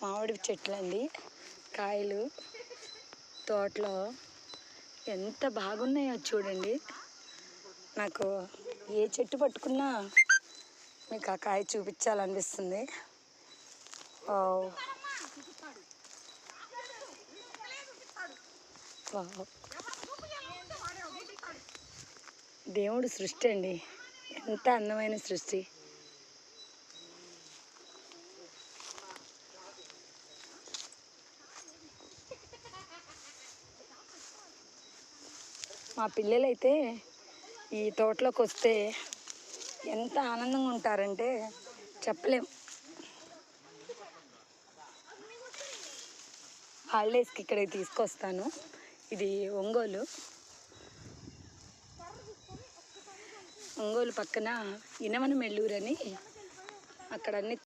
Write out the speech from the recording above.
మామిడి చెట్లండి, కాయలు తోటలో ఎంత బాగున్నాయో చూడండి. నాకు ఏ చెట్టు పట్టుకున్నా మీకు ఆ కాయ చూపించాలనిపిస్తుంది. వావ్. వావ్. దేవుడు సృష్టి అండి, ఎంత అందమైన సృష్టి. మా పిల్లలైతే ఈ తోటలోకి వస్తే ఎంత ఆనందంగా ఉంటారంటే చెప్పలేం. హాలిడేస్కి ఇక్కడికి తీసుకొస్తాను. ఇది ఒంగోలు పక్కన ఇనమనమెల్లూరు అని, అక్కడ అన్ని